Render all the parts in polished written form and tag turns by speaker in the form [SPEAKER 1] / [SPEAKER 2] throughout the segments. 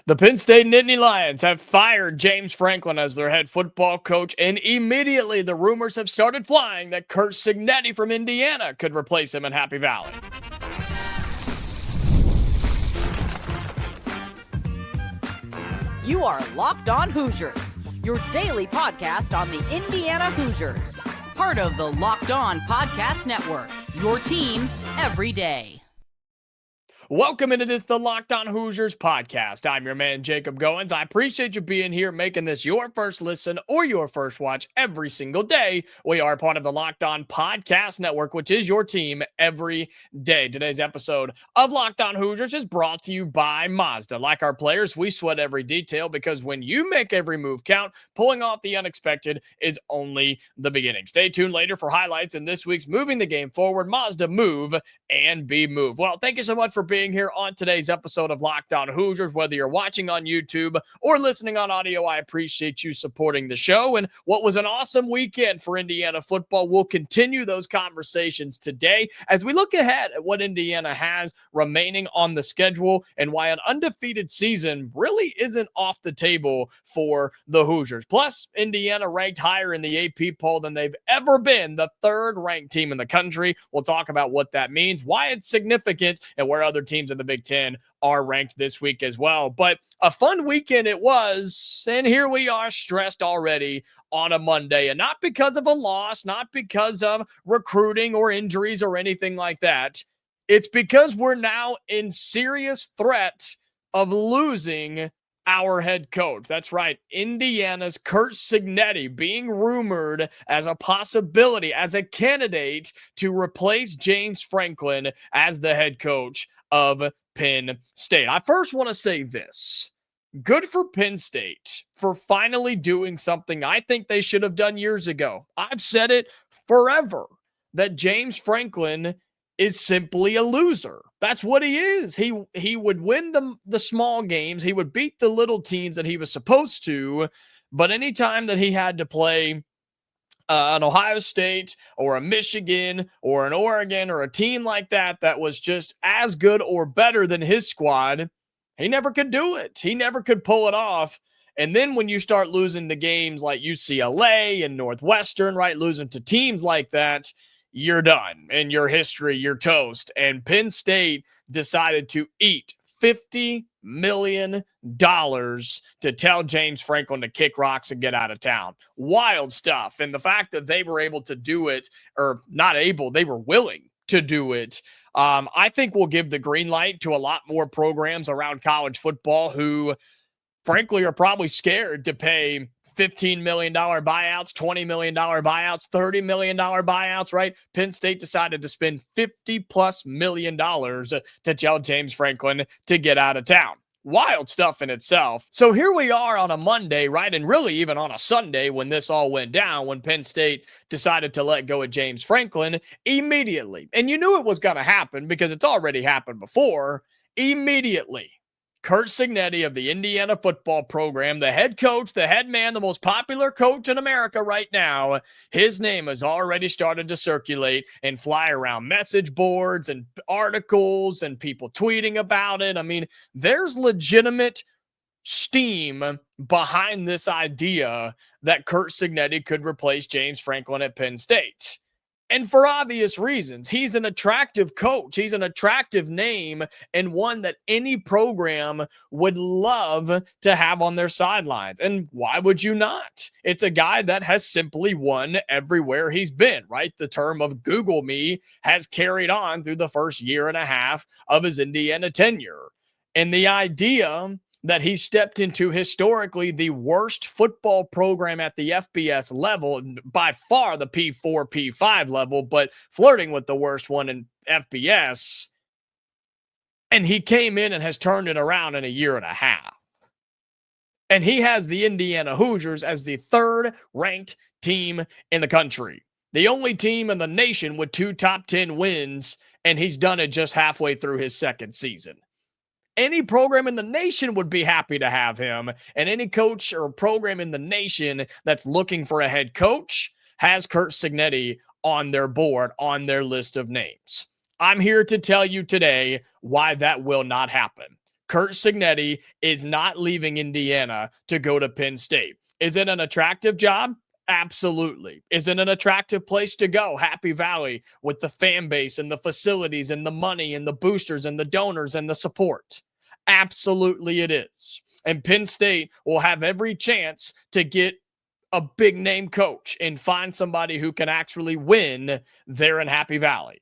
[SPEAKER 1] The Penn State Nittany Lions have fired James Franklin as their head football coach, and immediately the rumors have started flying that Curt Cignetti from Indiana could replace him in Happy Valley.
[SPEAKER 2] You are Locked On Hoosiers, your daily podcast on the Indiana Hoosiers. Part of the Locked On Podcast Network, your team every day.
[SPEAKER 1] Welcome into the Locked On Hoosiers podcast. I'm your man, Jacob Goins. I appreciate you being here, making this your first listen or your first watch every single day. We are part of the Locked On Podcast Network, which is your team every day. Today's episode of Locked On Hoosiers is brought to you by Mazda. Like our players, we sweat every detail because when you make every move count, pulling off the unexpected is only the beginning. Stay tuned later for highlights in this week's Moving the Game Forward Mazda Move and Be Moved. Well, thank you so much for being here on today's episode of Locked On Hoosiers. Whether you're watching on YouTube or listening on audio, I appreciate you supporting the show. And what was an awesome weekend for Indiana football. We'll continue those conversations today as we look ahead at what Indiana has remaining on the schedule and why an undefeated season really isn't off the table for the Hoosiers. Plus, Indiana ranked higher in the AP poll than they've ever been, the third ranked team in the country. We'll talk about what that means, why it's significant, and where other teams in the Big Ten are ranked this week as well. But a fun weekend it was, and here we are stressed already on a Monday, and not because of a loss, not because of recruiting or injuries or anything like that. It's because we're now in serious threat of losing our head coach. That's right. Indiana's Curt Cignetti being rumored as a possibility, as a candidate to replace James Franklin as the head coach of Penn State. I first want to say this. Good for Penn State for finally doing something I think they should have done years ago. I've said it forever that James Franklin is simply a loser. That's what he is. He would win the small games. He would beat the little teams that he was supposed to. But anytime that he had to play an Ohio State or a Michigan or an Oregon or a team like that that was just as good or better than his squad, he never could do it. He never could pull it off. And then when you start losing to games like UCLA and Northwestern, right, losing to teams like that, you're done. In your history, you're toast. And Penn State decided to eat $50 million to tell James Franklin to kick rocks and get out of town. Wild stuff. And the fact that they were able to do it, or not able, they were willing to do it, I think will give the green light to a lot more programs around college football who, frankly, are probably scared to pay $15 million buyouts, $20 million buyouts, $30 million buyouts, right? Penn State decided to spend $50+ million to tell James Franklin to get out of town. Wild stuff in itself. So here we are on a Monday, right? And really even on a Sunday when this all went down, when Penn State decided to let go of James Franklin immediately. And you knew it was going to happen because it's already happened before. Immediately, Curt Cignetti of the Indiana football program, the head coach, the head man, the most popular coach in America right now, his name has already started to circulate and fly around message boards and articles and people tweeting about it. I mean, there's legitimate steam behind this idea that Curt Cignetti could replace James Franklin at Penn State. And for obvious reasons. He's an attractive coach. He's an attractive name and one that any program would love to have on their sidelines. And why would you not? It's a guy that has simply won everywhere he's been, right? The term of Google me has carried on through the first year and a half of his Indiana tenure. And the idea that he stepped into historically the worst football program at the FBS level, by far the P4, P5 level, but flirting with the worst one in FBS. And he came in and has turned it around in a year and a half. And he has the Indiana Hoosiers as the third ranked team in the country. The only team in the nation with 2 top 10 wins, and he's done it just halfway through his second season. Any program in the nation would be happy to have him, and any coach or program in the nation that's looking for a head coach has Curt Cignetti on their board, on their list of names. I'm here to tell you today why that will not happen. Curt Cignetti is not leaving Indiana to go to Penn State. Is it an attractive job? Absolutely. Is it an attractive place to go? Happy Valley with the fan base and the facilities and the money and the boosters and the donors and the support. Absolutely it is. And Penn State will have every chance to get a big name coach and find somebody who can actually win there in Happy Valley.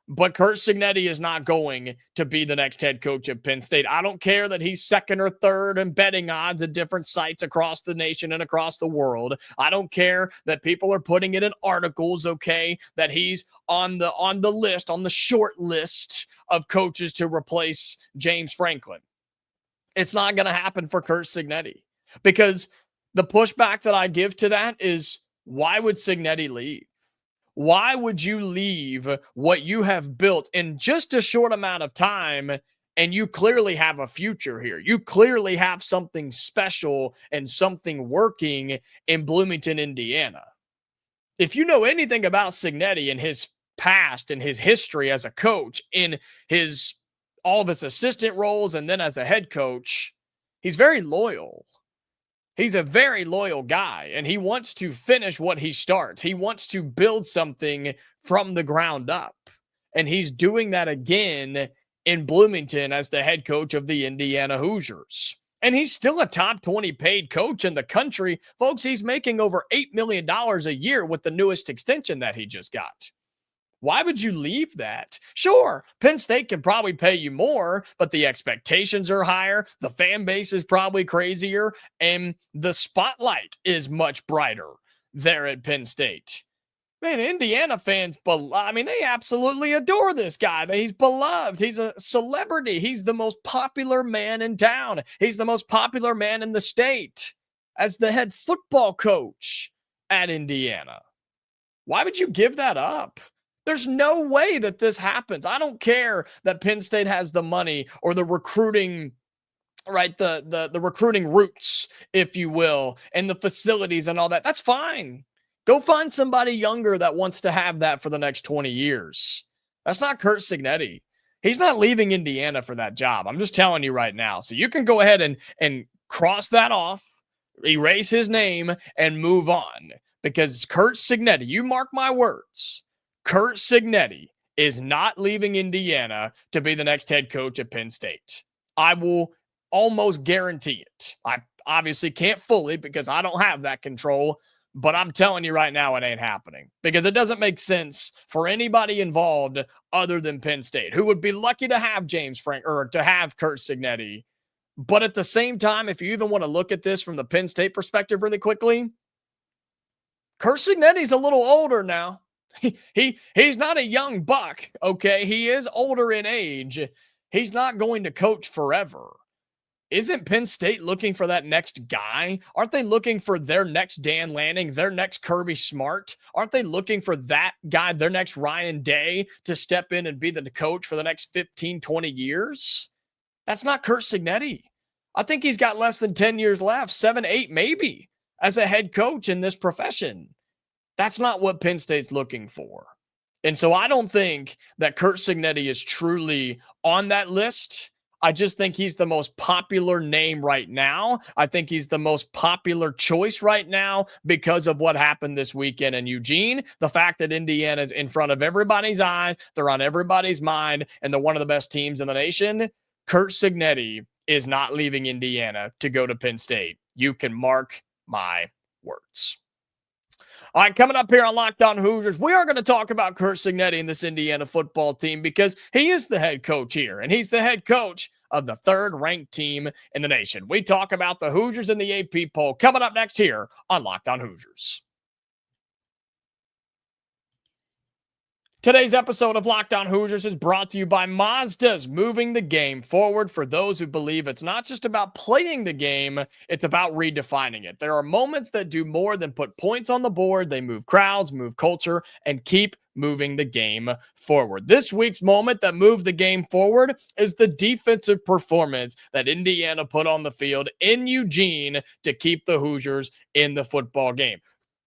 [SPEAKER 1] But Curt Cignetti is not going to be the next head coach at Penn State. I don't care that he's second or third in betting odds at different sites across the nation and across the world. I don't care that people are putting it in articles, okay, that he's on the list, on the short list of coaches to replace James Franklin. It's not going to happen for Curt Cignetti, because the pushback that I give to that is, why would Cignetti leave? Why would you leave what you have built in just a short amount of time? And you clearly have a future here. You clearly have something special and something working in Bloomington, Indiana. If you know anything about Cignetti and his past and his history as a coach, in all of his assistant roles and then as a head coach, he's very loyal. He's a very loyal guy, and he wants to finish what he starts. He wants to build something from the ground up, and he's doing that again in Bloomington as the head coach of the Indiana Hoosiers. And he's still a top 20 paid coach in the country. Folks, he's making over $8 million a year with the newest extension that he just got. Why would you leave that? Sure, Penn State can probably pay you more, but the expectations are higher. The fan base is probably crazier, and the spotlight is much brighter there at Penn State. Man, Indiana fans, they absolutely adore this guy. He's beloved. He's a celebrity. He's the most popular man in town. He's the most popular man in the state as the head football coach at Indiana. Why would you give that up? There's no way that this happens. I don't care that Penn State has the money or the recruiting, right? The recruiting roots, if you will, and the facilities and all that. That's fine. Go find somebody younger that wants to have that for the next 20 years. That's not Curt Cignetti. He's not leaving Indiana for that job. I'm just telling you right now. So you can go ahead and cross that off, erase his name, and move on. Because Curt Cignetti, you mark my words, Curt Cignetti is not leaving Indiana to be the next head coach at Penn State. I will almost guarantee it. I obviously can't fully because I don't have that control, but I'm telling you right now it ain't happening, because it doesn't make sense for anybody involved other than Penn State, who would be lucky to have to have Curt Cignetti. But at the same time, if you even want to look at this from the Penn State perspective really quickly, Curt Cignetti's a little older now. He's not a young buck, okay? He is older in age. He's not going to coach forever. Isn't Penn State looking for that next guy? Aren't they looking for their next Dan Lanning, their next Kirby Smart? Aren't they looking for that guy, their next Ryan Day, to step in and be the coach for the next 15, 20 years? That's not Curt Cignetti. I think he's got less than 10 years left, 7, 8 maybe, as a head coach in this profession. That's not what Penn State's looking for. And so I don't think that Curt Cignetti is truly on that list. I just think he's the most popular name right now. I think he's the most popular choice right now because of what happened this weekend in Eugene. The fact that Indiana's in front of everybody's eyes, they're on everybody's mind, and they're one of the best teams in the nation. Curt Cignetti is not leaving Indiana to go to Penn State. You can mark my words. All right, coming up here on Locked On Hoosiers, we are going to talk about Curt Cignetti and this Indiana football team, because he is the head coach here, and he's the head coach of the third-ranked team in the nation. We talk about the Hoosiers in the AP poll coming up next here on Locked On Hoosiers. Today's episode of Locked On Hoosiers is brought to you by Mazda's, moving the game forward for those who believe it's not just about playing the game, it's about redefining it. There are moments that do more than put points on the board. They move crowds, move culture, and keep moving the game forward. This week's moment that moved the game forward is the defensive performance that Indiana put on the field in Eugene to keep the Hoosiers in the football game.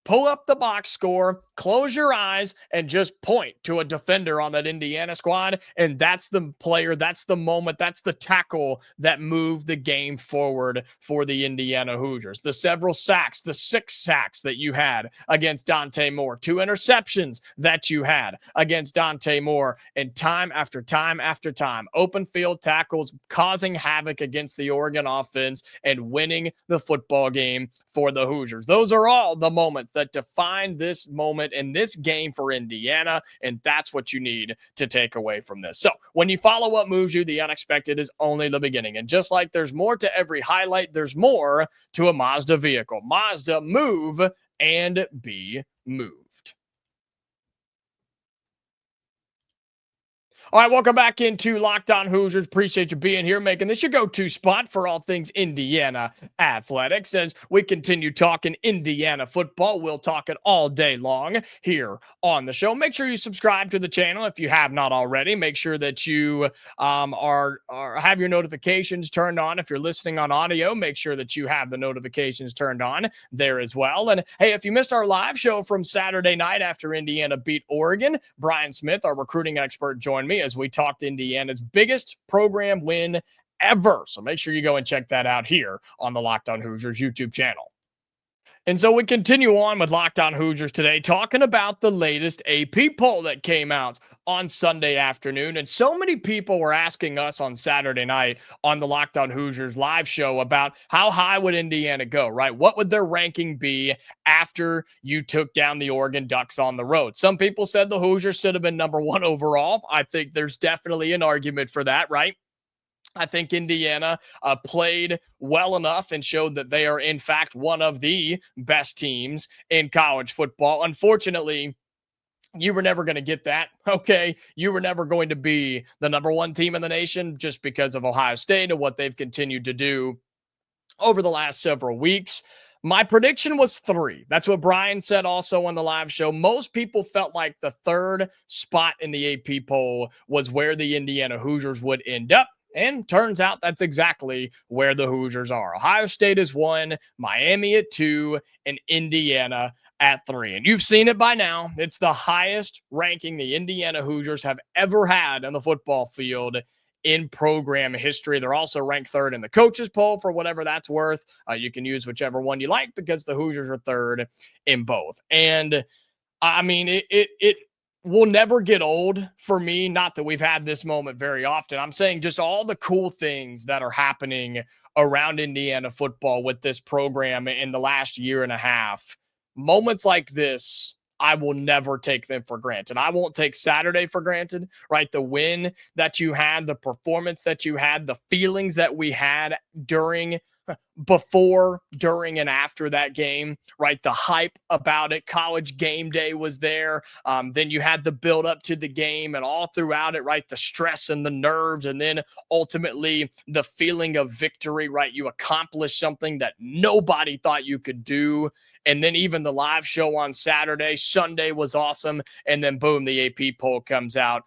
[SPEAKER 1] Pull up the box score close your eyes and just point to a defender on that Indiana squad. And that's the player, that's the moment, that's the tackle that moved the game forward for the Indiana Hoosiers. The several sacks, the 6 sacks that you had against Dante Moore, 2 interceptions that you had against Dante Moore, and time after time after time, open field tackles causing havoc against the Oregon offense and winning the football game for the Hoosiers. Those are all the moments that define this moment in this game for Indiana, and that's what you need to take away from this. So when you follow what moves you, the unexpected is only the beginning. And just like there's more to every highlight, there's more to a Mazda vehicle. Mazda, move and be moved. All right, welcome back into Locked On Hoosiers. Appreciate you being here, making this your go-to spot for all things Indiana athletics. As we continue talking Indiana football, we'll talk it all day long here on the show. Make sure you subscribe to the channel if you have not already. Make sure that you have your notifications turned on. If you're listening on audio, make sure that you have the notifications turned on there as well. And hey, if you missed our live show from Saturday night after Indiana beat Oregon, Brian Smith, our recruiting expert, joined me as we talked Indiana's biggest program win ever. So make sure you go and check that out here on the Locked On Hoosiers YouTube channel. And so we continue on with Locked On Hoosiers today, talking about the latest AP poll that came out on Sunday afternoon. And so many people were asking us on Saturday night on the Locked On Hoosiers live show about how high would Indiana go, right? What would their ranking be after you took down the Oregon Ducks on the road? Some people said the Hoosiers should have been number 1 overall. I think there's definitely an argument for that, right? I think Indiana played well enough and showed that they are, in fact, one of the best teams in college football. Unfortunately, you were never going to get that, okay? You were never going to be the number 1 team in the nation just because of Ohio State and what they've continued to do over the last several weeks. My prediction was 3. That's what Brian said also on the live show. Most people felt like the 3rd spot in the AP poll was where the Indiana Hoosiers would end up. And turns out that's exactly where the Hoosiers are. Ohio State is 1, Miami at 2, and Indiana at 3. And you've seen it by now. It's the highest ranking the Indiana Hoosiers have ever had on the football field in program history. They're also ranked 3rd in the coaches poll for whatever that's worth. You can use whichever one you like because the Hoosiers are 3rd in both. And I mean, it will never get old for me. Not that we've had this moment very often. I'm saying just all the cool things that are happening around Indiana football with this program in the last year and a half. Moments like this, I will never take them for granted. I won't take Saturday for granted, right? The win that you had, the performance that you had, the feelings that we had before, during, and after that game, right? The hype about it. College game day was there. Then you had the build up to the game and all throughout it, right? The stress and the nerves, and then ultimately the feeling of victory, right? You accomplished something that nobody thought you could do. And then even the live show on Saturday, Sunday was awesome. And then boom, the AP poll comes out.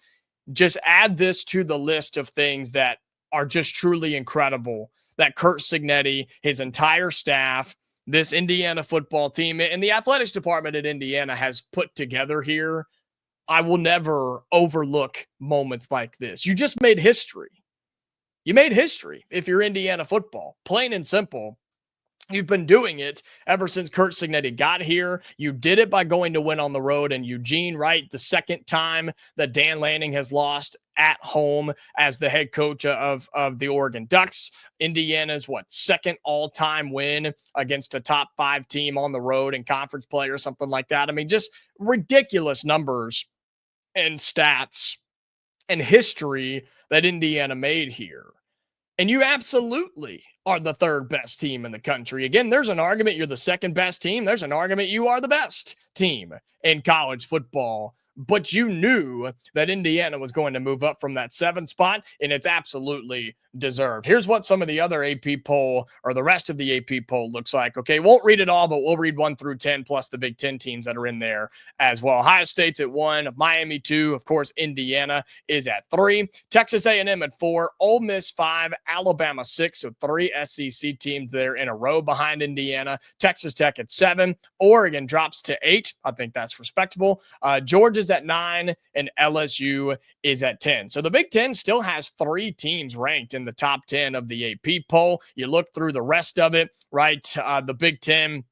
[SPEAKER 1] Just add this to the list of things that are just truly incredible that Curt Cignetti, his entire staff, this Indiana football team, and the athletics department at Indiana has put together here. I will never overlook moments like this. You just made history. You made history if you're Indiana football, plain and simple. You've been doing it ever since Curt Cignetti got here. You did it by going to win on the road. And Eugene, right, the 2nd time that Dan Lanning has lost at home as the head coach of the Oregon Ducks. Indiana's, 2nd all-time win against a top 5 team on the road in conference play or something like that. I mean, just ridiculous numbers and stats and history that Indiana made here. And you absolutely are the 3rd best team in the country. Again, there's an argument you're the 2nd best team. There's an argument you are the best team in college football. but you knew that Indiana was going to move up from that 7 spot, and it's absolutely deserved. Here's what some of the other AP poll, or the rest of the AP poll, looks like. Okay, won't read it all, but we'll read 1 through 10 plus the Big Ten teams that are in there as well. Ohio State's at 1, Miami 2, of course. Indiana is at 3, Texas A&M at 4, Ole Miss 5, Alabama 6. So 3 SEC teams there in a row behind Indiana. Texas Tech at 7, Oregon drops to 8. I think that's respectable. Georgia's at 9, and LSU is at 10. So the Big Ten still has 3 teams ranked in the top 10 of the AP poll. You look through the rest of it, right? The Big Ten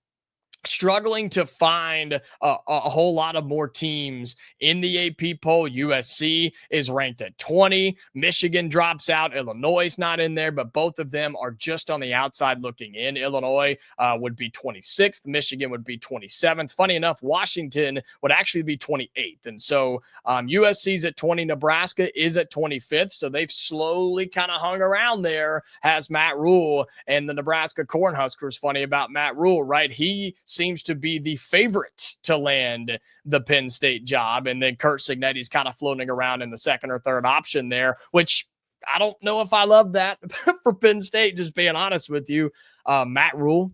[SPEAKER 1] struggling to find a whole lot of more teams in the AP poll. USC is ranked at 20. Michigan drops out. Illinois is not in there, but both of them are just on the outside looking in. Illinois would be 26th. Michigan would be 27th. Funny enough, Washington would actually be 28th. And so USC's at 20. Nebraska is at 25th. So they've slowly kind of hung around there, has Matt Rule and the Nebraska Cornhuskers. Funny about Matt Rule, right? He seems to be the favorite to land the Penn State job. And then Curt Cignetti's kind of floating around in the second or third option there, which I don't know if I love that for Penn State, just being honest with you. Matt Rule,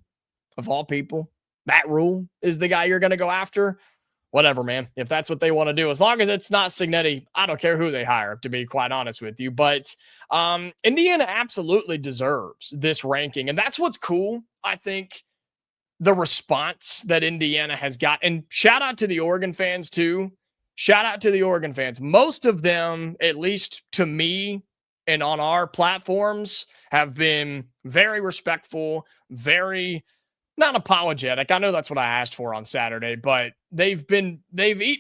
[SPEAKER 1] of all people, Matt Rule is the guy you're going to go after. Whatever, man. If that's what they want to do, as long as it's not Cignetti, I don't care who they hire, to be quite honest with you. But Indiana absolutely deserves this ranking. And that's what's cool, I think, the response that Indiana has got. And shout out to the Oregon fans too. Shout out to the Oregon fans. Most of them, at least to me and on our platforms, have been very respectful, very not apologetic. I know that's what I asked for on Saturday, but they've eaten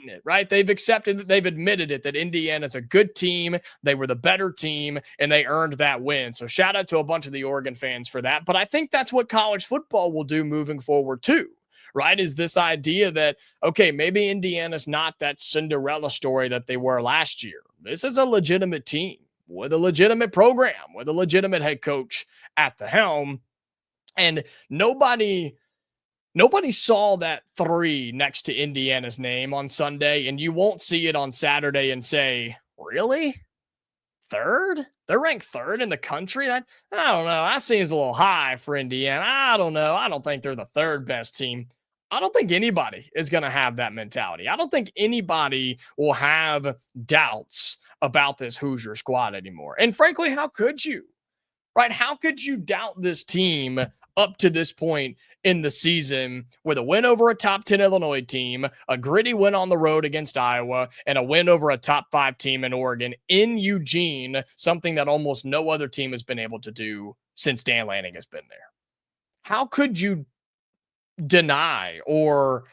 [SPEAKER 1] it, right? They've accepted it. They've admitted it, that Indiana's a good team. They were the better team, and they earned that win. So shout out to a bunch of the Oregon fans for that. But I think that's what college football will do moving forward too, right? Is this idea that, okay, maybe Indiana's not that Cinderella story that they were last year. This is a legitimate team with a legitimate program, with a legitimate head coach at the helm. And nobody saw that 3 next to Indiana's name on Sunday, and you won't see it on Saturday and say, really? 3rd? They're ranked 3rd in the country? I don't know. That seems a little high for Indiana. I don't know. I don't think they're the 3rd best team. I don't think anybody is going to have that mentality. I don't think anybody will have doubts about this Hoosier squad anymore. And frankly, how could you? Right? How could you doubt this team up to this point in the season with a win over a top 10 Illinois team, a gritty win on the road against Iowa, and a win over a top 5 team in Oregon in Eugene, something that almost no other team has been able to do since Dan Lanning has been there? How could you deny or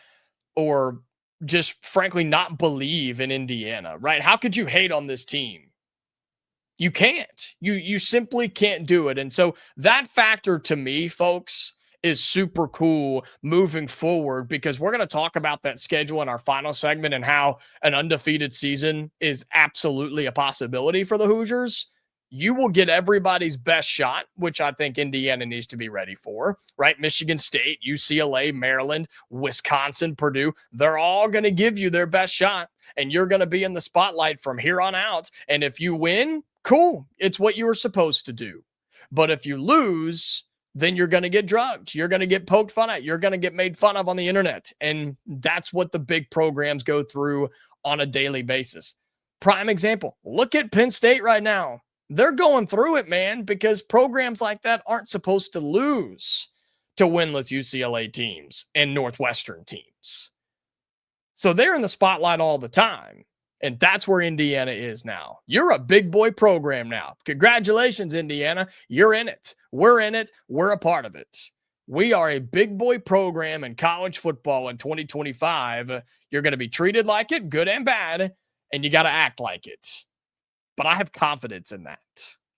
[SPEAKER 1] just frankly not believe in Indiana, right? How could you hate on this team? You can't. You simply can't do it. And so that factor to me, folks, is super cool moving forward, because we're going to talk about that schedule in our final segment and how an undefeated season is absolutely a possibility for the Hoosiers. You will get everybody's best shot, which I think Indiana needs to be ready for, right? Michigan State, UCLA, Maryland, Wisconsin, Purdue, they're all going to give you their best shot, and you're going to be in the spotlight from here on out. And if you win, cool. It's what you were supposed to do. But if you lose, then you're going to get drugged. You're going to get poked fun at. You're going to get made fun of on the internet. And that's what the big programs go through on a daily basis. Prime example, look at Penn State right now. They're going through it, man, because programs like that aren't supposed to lose to winless UCLA teams and Northwestern teams. So they're in the spotlight all the time. And that's where Indiana is now. You're a big boy program now. Congratulations, Indiana. You're in it. We're in it. We're a part of it. We are a big boy program in college football in 2025. You're going to be treated like it, good and bad, and you got to act like it. But I have confidence in that.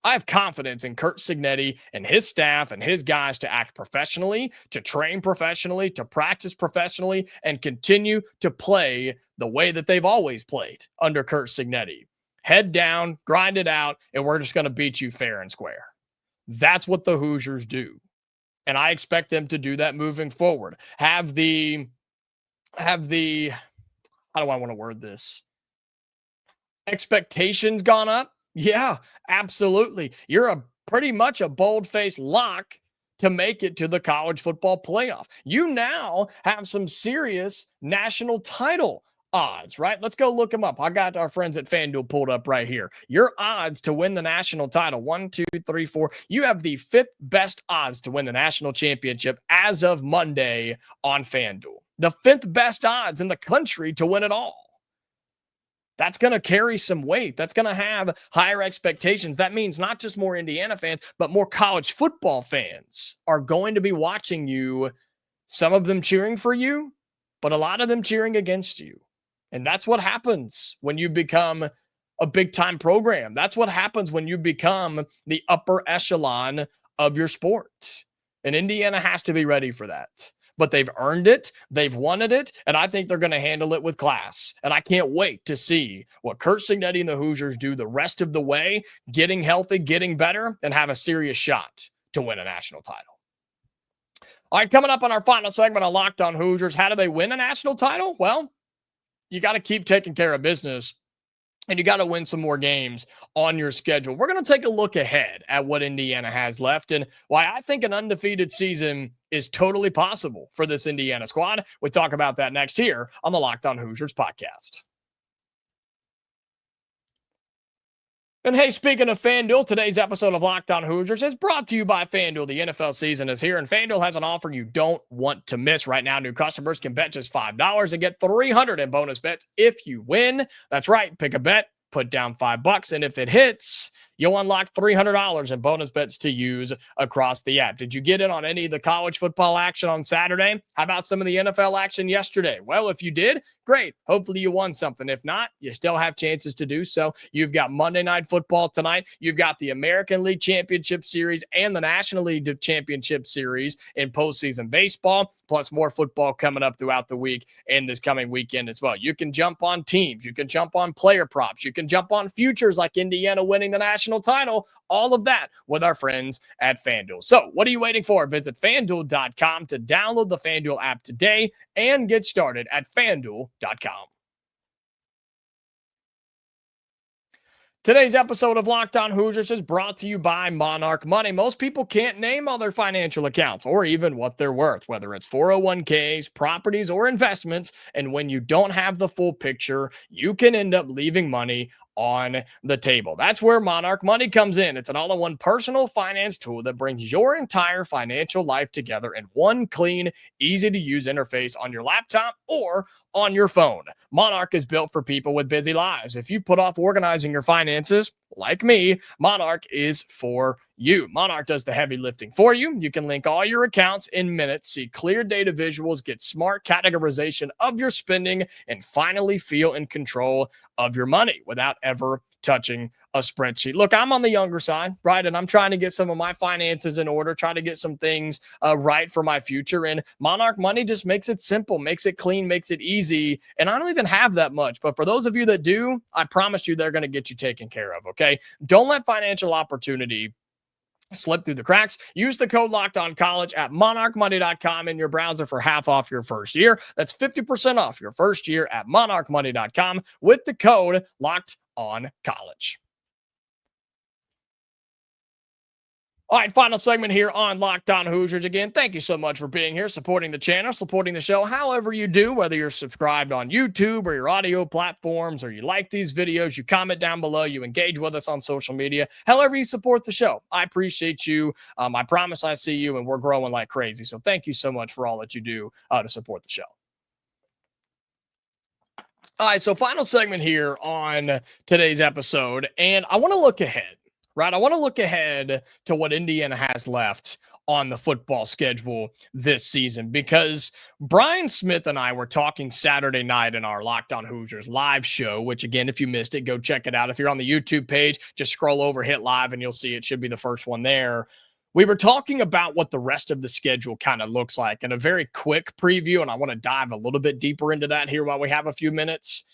[SPEAKER 1] I have confidence in Curt Cignetti and his staff and his guys to act professionally, to train professionally, to practice professionally, and continue to play the way that they've always played under Curt Cignetti. Head down, grind it out, and we're just going to beat you fair and square. That's what the Hoosiers do. And I expect them to do that moving forward. Have the, how do I want to word this? Expectations gone up? Yeah, absolutely. You're pretty much a bold-faced lock to make it to the college football playoff. You now have some serious national title odds, right? Let's go look them up. I got our friends at FanDuel pulled up right here. Your odds to win the national title, 1, 2, 3, 4. You have the 5th best odds to win the national championship as of Monday on FanDuel. The 5th best odds in the country to win it all. That's going to carry some weight. That's going to have higher expectations. That means not just more Indiana fans, but more college football fans are going to be watching you, some of them cheering for you, but a lot of them cheering against you. And that's what happens when you become a big-time program. That's what happens when you become the upper echelon of your sport. And Indiana has to be ready for that. But they've earned it, they've wanted it, and I think they're going to handle it with class. And I can't wait to see what Curt Cignetti and the Hoosiers do the rest of the way, getting healthy, getting better, and have a serious shot to win a national title. All right, coming up on our final segment on Locked On Hoosiers, how do they win a national title? Well, you got to keep taking care of business. And you got to win some more games on your schedule. We're going to take a look ahead at what Indiana has left and why I think an undefeated season is totally possible for this Indiana squad. We talk about that next here on the Locked On Hoosiers podcast. And hey, speaking of FanDuel, today's episode of Locked On Hoosiers is brought to you by FanDuel. The NFL season is here, and FanDuel has an offer you don't want to miss. Right now, new customers can bet just $5 and get $300 in bonus bets if you win. That's right. Pick a bet, put down $5, and if it hits, you'll unlock $300 in bonus bets to use across the app. Did you get in on any of the college football action on Saturday? How about some of the NFL action yesterday? Well, if you did, great. Hopefully you won something. If not, you still have chances to do so. You've got Monday Night Football tonight. You've got the American League Championship Series and the National League Championship Series in postseason baseball, plus more football coming up throughout the week and this coming weekend as well. You can jump on teams. You can jump on player props. You can jump on futures like Indiana winning the national title, all of that with our friends at FanDuel. So what are you waiting for? Visit FanDuel.com to download the FanDuel app today and get started at FanDuel.com. Today's episode of Locked On Hoosiers is brought to you by Monarch Money. Most people can't name all their financial accounts or even what they're worth, whether it's 401ks, properties, or investments. And when you don't have the full picture, you can end up leaving money on the table. That's where Monarch Money comes in. It's an all-in-one personal finance tool that brings your entire financial life together in one clean, easy-to-use interface on your laptop or on your phone. Monarch is built for people with busy lives. If you've put off organizing your finances, like me, Monarch is for you. Monarch does the heavy lifting for you. You can link all your accounts in minutes, see clear data visuals, get smart categorization of your spending, and finally feel in control of your money without ever touching a spreadsheet. Look, I'm on the younger side, right? And I'm trying to get some of my finances in order, trying to get some things right for my future. And Monarch Money just makes it simple, makes it clean, makes it easy. And I don't even have that much. But for those of you that do, I promise you they're going to get you taken care of, okay? Don't let financial opportunity slip through the cracks. Use the code LOCKEDONCollege at monarchmoney.com in your browser for half off your first year. That's 50% off your first year at monarchmoney.com with the code LOCKEDONCollege. All right, final segment here on Locked On Hoosiers. Again, thank you so much for being here, supporting the channel, supporting the show, however you do, whether you're subscribed on YouTube or your audio platforms, or you like these videos, you comment down below, you engage with us on social media, however you support the show. I appreciate you. I promise I see you, and we're growing like crazy. So thank you so much for all that you do to support the show. All right, so final segment here on today's episode, and I want to look ahead. Right, I want to look ahead to what Indiana has left on the football schedule this season, because Brian Smith and I were talking Saturday night in our Locked On Hoosiers live show, which, again, if you missed it, go check it out. If you're on the YouTube page, just scroll over, hit live, and you'll see it should be the first one there. We were talking about what the rest of the schedule kind of looks like in a very quick preview, and I want to dive a little bit deeper into that here while we have a few minutes.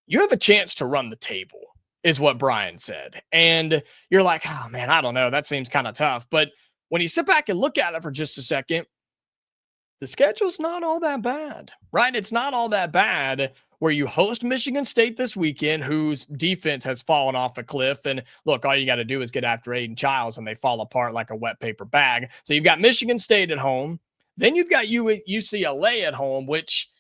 [SPEAKER 1] You have a chance to run the table, is what Brian said. And you're like, oh man, I don't know. That seems kind of tough. But when you sit back and look at it for just a second, the schedule's not all that bad, right? It's not all that bad where you host Michigan State this weekend, whose defense has fallen off a cliff. And look, all you got to do is get after Aiden Childs and they fall apart like a wet paper bag. So you've got Michigan State at home. Then you've got UCLA at home, which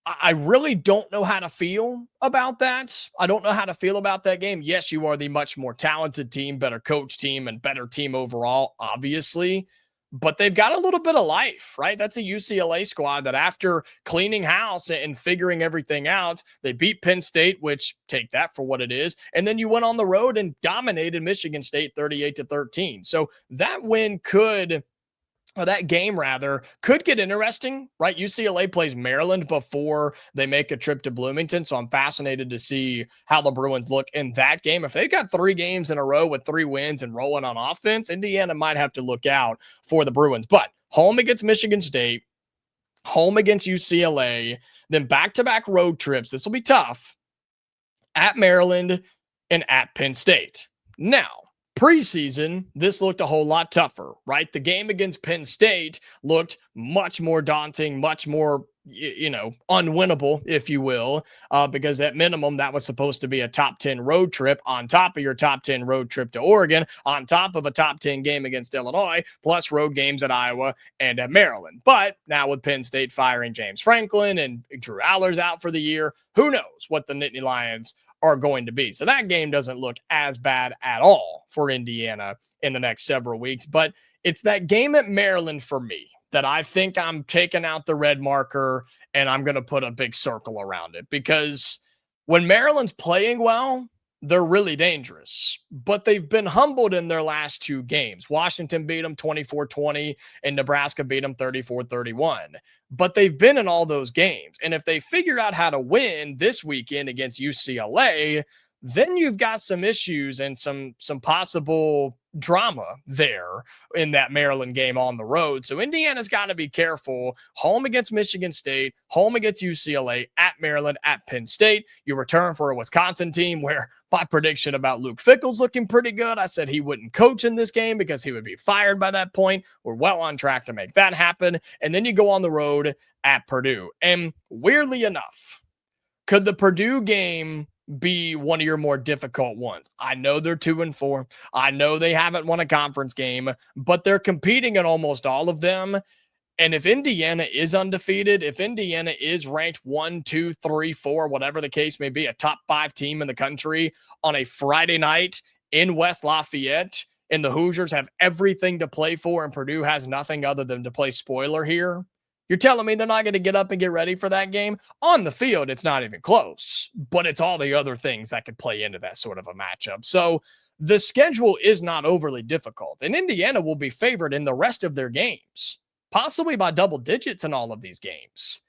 [SPEAKER 1] I really don't know how to feel about that. I don't know how to feel about that game. Yes, you are the much more talented team, better coach team, and better team overall, obviously. But they've got a little bit of life, right? That's a UCLA squad that after cleaning house and figuring everything out, they beat Penn State, which take that for what it is. And then you went on the road and dominated Michigan State 38-13. So that win could, or that game rather, could get interesting, right? UCLA plays Maryland before they make a trip to Bloomington. So I'm fascinated to see how the Bruins look in that game. If they've got 3 games in a row with 3 wins and rolling on offense, Indiana might have to look out for the Bruins. But home against Michigan State, home against UCLA, then back-to-back road trips. This will be tough at Maryland and at Penn State. Now, preseason, this looked a whole lot tougher, right? The game against Penn State looked much more daunting, much more, unwinnable, if you will, because at minimum, that was supposed to be a top 10 road trip on top of your top 10 road trip to Oregon, on top of a top 10 game against Illinois, plus road games at Iowa and at Maryland. But now with Penn State firing James Franklin and Drew Aller's out for the year, who knows what the Nittany Lions are going to be. So that game doesn't look as bad at all for Indiana in the next several weeks. But it's that game at Maryland for me that I think I'm taking out the red marker and I'm going to put a big circle around it, because when Maryland's playing well, they're really dangerous, but they've been humbled in their last 2 games. Washington beat them 24-20 and Nebraska beat them 34-31, but they've been in all those games. And if they figure out how to win this weekend against UCLA, then you've got some issues and some possible drama there in that Maryland game on the road. So Indiana's got to be careful. Home against Michigan State, home against UCLA, at Maryland, at Penn State. You return for a Wisconsin team where my prediction about Luke Fickell's looking pretty good. I said he wouldn't coach in this game because he would be fired by that point. We're well on track to make that happen. And then you go on the road at Purdue. And weirdly enough, could the Purdue game be one of your more difficult ones? I know they're 2-4. I know they haven't won a conference game, but they're competing in almost all of them. And if Indiana is undefeated, if Indiana is ranked 1, 2, 3, 4, whatever the case may be, a top 5 team in the country on a Friday night in West Lafayette, and the Hoosiers have everything to play for, and Purdue has nothing other than to play spoiler here, you're telling me they're not going to get up and get ready for that game? On the field, it's not even close, but it's all the other things that could play into that sort of a matchup. So the schedule is not overly difficult, and Indiana will be favored in the rest of their games, possibly by double digits in all of these games.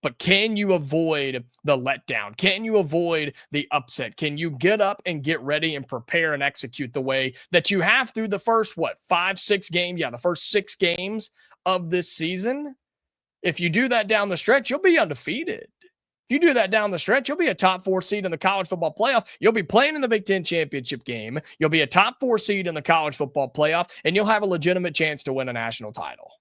[SPEAKER 1] But can you avoid the letdown? Can you avoid the upset? Can you get up and get ready and prepare and execute the way that you have through the first, 5, 6 games? Yeah, the first 6 games of this season. If you do that down the stretch, you'll be undefeated. If you do that down the stretch, you'll be a top 4 seed in the college football playoff. You'll be playing in the Big Ten championship game. You'll be a top 4 seed in the college football playoff, and you'll have a legitimate chance to win a national title.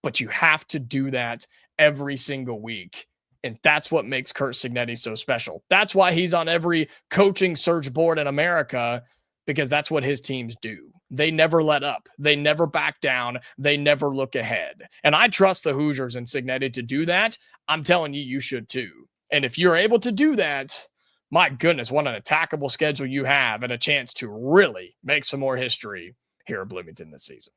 [SPEAKER 1] But you have to do that every single week. And that's what makes Curt Cignetti so special. That's why he's on every coaching search board in America, because that's what his teams do. They never let up. They never back down. They never look ahead. And I trust the Hoosiers and Cignetti to do that. I'm telling you, you should too. And if you're able to do that, my goodness, what an attackable schedule you have and a chance to really make some more history here at Bloomington this season.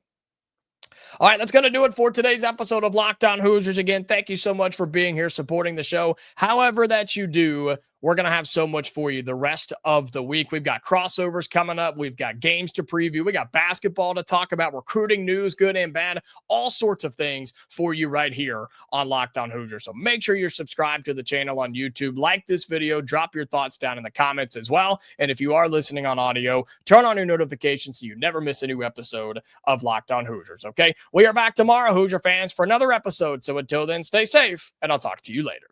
[SPEAKER 1] All right, that's going to do it for today's episode of Locked On Hoosiers. Again, thank you so much for being here, supporting the show. However that you do, we're going to have so much for you the rest of the week. We've got crossovers coming up. We've got games to preview. We got basketball to talk about, recruiting news, good and bad, all sorts of things for you right here on Locked On Hoosiers. So make sure you're subscribed to the channel on YouTube. Like this video. Drop your thoughts down in the comments as well. And if you are listening on audio, turn on your notifications so you never miss a new episode of Locked On Hoosiers, okay? We are back tomorrow, Hoosier fans, for another episode. So until then, stay safe, and I'll talk to you later.